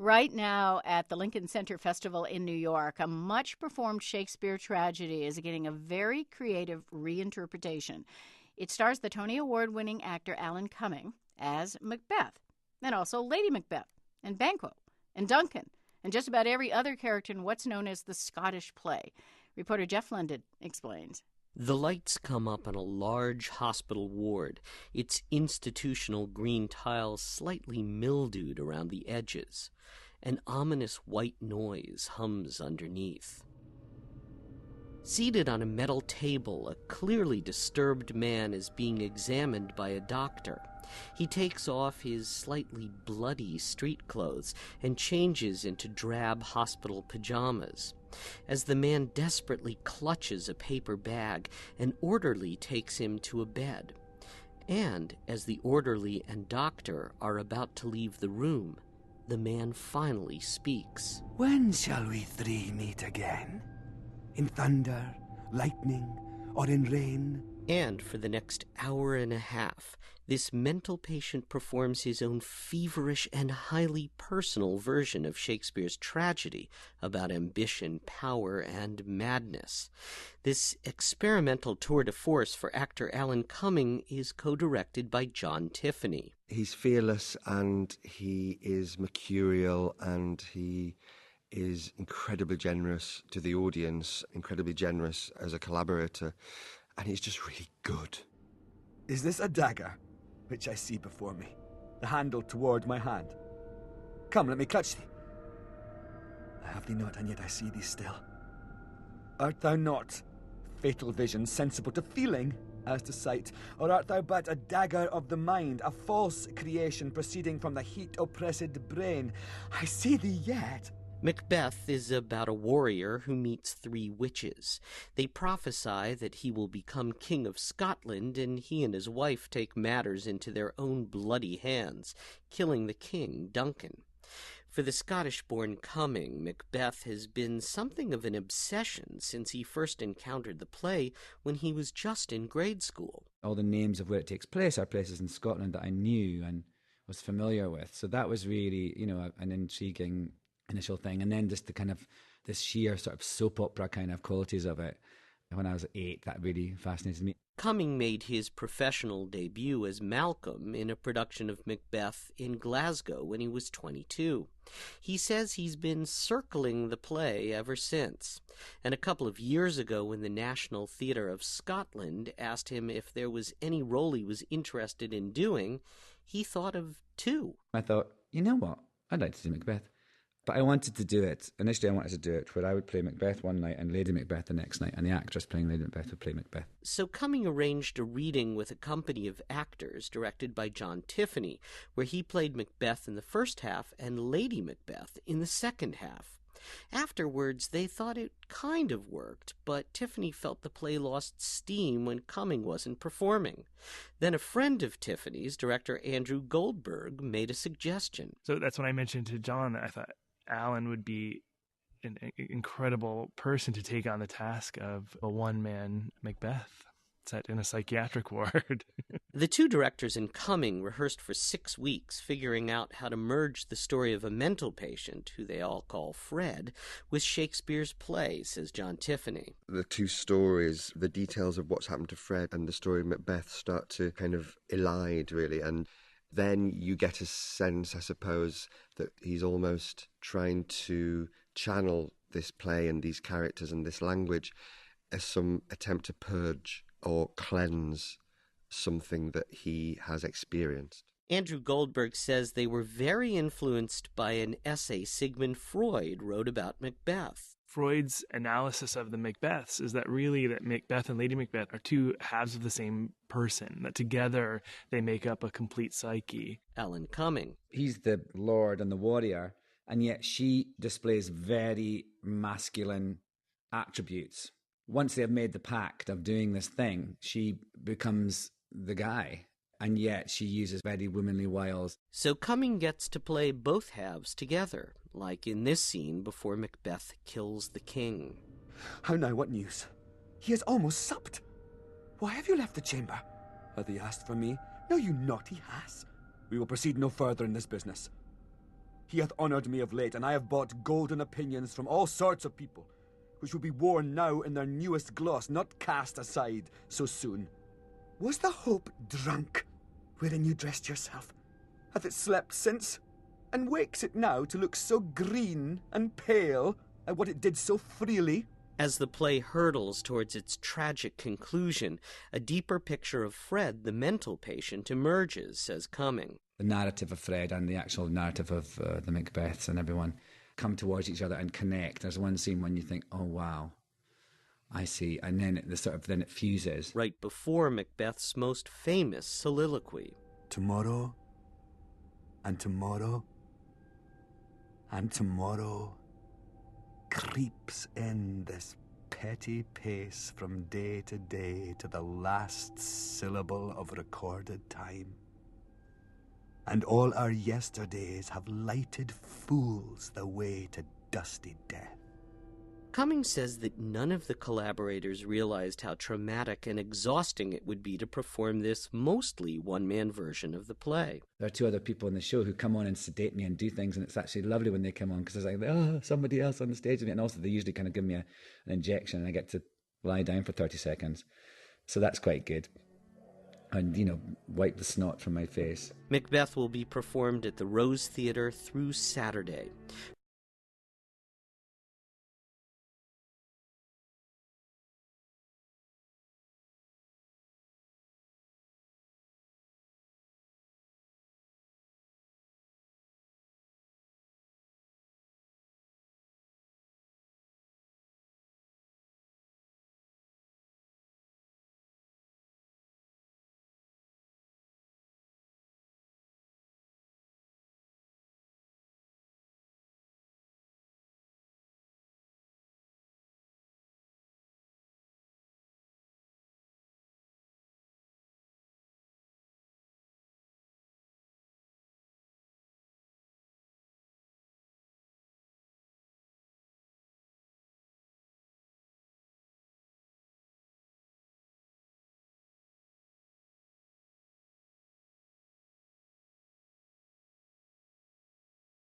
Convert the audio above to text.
Right now at the Lincoln Center Festival in New York, a much-performed Shakespeare tragedy is getting a very creative reinterpretation. It stars the Tony Award-winning actor Alan Cumming as Macbeth, and also Lady Macbeth, and Banquo, and Duncan, and just about every other character in what's known as the Scottish play. Reporter Jeff London explains. The lights come up on a large hospital ward, its institutional green tiles slightly mildewed around the edges. An ominous white noise hums underneath. Seated on a metal table, a clearly disturbed man is being examined by a doctor. He takes off his slightly bloody street clothes and changes into drab hospital pajamas. As the man desperately clutches a paper bag, an orderly takes him to a bed. And as the orderly and doctor are about to leave the room, the man finally speaks. When shall we three meet again? In thunder, lightning, or in rain? And for the next hour and a half, this mental patient performs his own feverish and highly personal version of Shakespeare's tragedy about ambition, power, and madness. This experimental tour de force for actor Alan Cumming is co-directed by John Tiffany. He's fearless and he is mercurial and he is incredibly generous to the audience, incredibly generous as a collaborator, and he's just really good. Is this a dagger, which I see before me, the handle toward my hand? Come, let me clutch thee. I have thee not, and yet I see thee still. Art thou not fatal vision, sensible to feeling as to sight, or art thou but a dagger of the mind, a false creation proceeding from the heat-oppressed brain? I see thee yet. Macbeth is about a warrior who meets three witches. They prophesy that he will become king of Scotland, and he and his wife take matters into their own bloody hands, killing the king, Duncan. For the Scottish-born Cumming, Macbeth has been something of an obsession since he first encountered the play when he was just in grade school. All the names of where it takes place are places in Scotland that I knew and was familiar with. So that was really, an intriguing initial thing. And then just the kind of this sheer sort of soap opera kind of qualities of it. When I was 8, that really fascinated me. Cumming made his professional debut as Malcolm in a production of Macbeth in Glasgow when he was 22. He says he's been circling the play ever since. And a couple of years ago, when the National Theatre of Scotland asked him if there was any role he was interested in doing, he thought of 2. I thought, you know what? I'd like to do Macbeth. But I wanted to do it. Initially, I wanted to do it where I would play Macbeth one night and Lady Macbeth the next night, and the actress playing Lady Macbeth would play Macbeth. So Cumming arranged a reading with a company of actors directed by John Tiffany, where he played Macbeth in the first half and Lady Macbeth in the second half. Afterwards, they thought it kind of worked, but Tiffany felt the play lost steam when Cumming wasn't performing. Then a friend of Tiffany's, director Andrew Goldberg, made a suggestion. So that's when I mentioned to John that I thought Alan would be an incredible person to take on the task of a one-man Macbeth set in a psychiatric ward. The two directors and Cumming rehearsed for 6 weeks, figuring out how to merge the story of a mental patient, who they all call Fred, with Shakespeare's play, says John Tiffany. The two stories, the details of what's happened to Fred and the story of Macbeth start to kind of elide, really, and then you get a sense, I suppose, that he's almost trying to channel this play and these characters and this language as some attempt to purge or cleanse something that he has experienced. Andrew Goldberg says they were very influenced by an essay Sigmund Freud wrote about Macbeth. Freud's analysis of the Macbeths is that really that Macbeth and Lady Macbeth are two halves of the same person, that together they make up a complete psyche. Alan Cumming. He's the lord and the warrior, and yet she displays very masculine attributes. Once they have made the pact of doing this thing, she becomes the guy, and yet she uses very womanly wiles. So Cumming gets to play both halves together, like in this scene before Macbeth kills the king. How now, what news? He has almost supped. Why have you left the chamber? Hath he asked for me? No, you naughty ass. We will proceed no further in this business. He hath honoured me of late, and I have bought golden opinions from all sorts of people, which will be worn now in their newest gloss, not cast aside so soon. Was the hope drunk, wherein you dressed yourself? Hath it slept since? And wakes it now to look so green and pale at what it did so freely? As the play hurtles towards its tragic conclusion, a deeper picture of Fred, the mental patient, emerges, says Cumming. The narrative of Fred and the actual narrative of the Macbeths and everyone come towards each other and connect. There's one scene when you think, oh, wow, I see. And then then it fuses. Right before Macbeth's most famous soliloquy. Tomorrow, and tomorrow, and tomorrow creeps in this petty pace from day to day to the last syllable of recorded time. And all our yesterdays have lighted fools the way to dusty death. Cumming says that none of the collaborators realized how traumatic and exhausting it would be to perform this mostly one-man version of the play. There are two other people in the show who come on and sedate me and do things, and it's actually lovely when they come on because it's like, oh, somebody else on the stage with me. And also they usually kind of give me an injection and I get to lie down for 30 seconds. So that's quite good. And, wipe the snot from my face. Macbeth will be performed at the Rose Theatre through Saturday.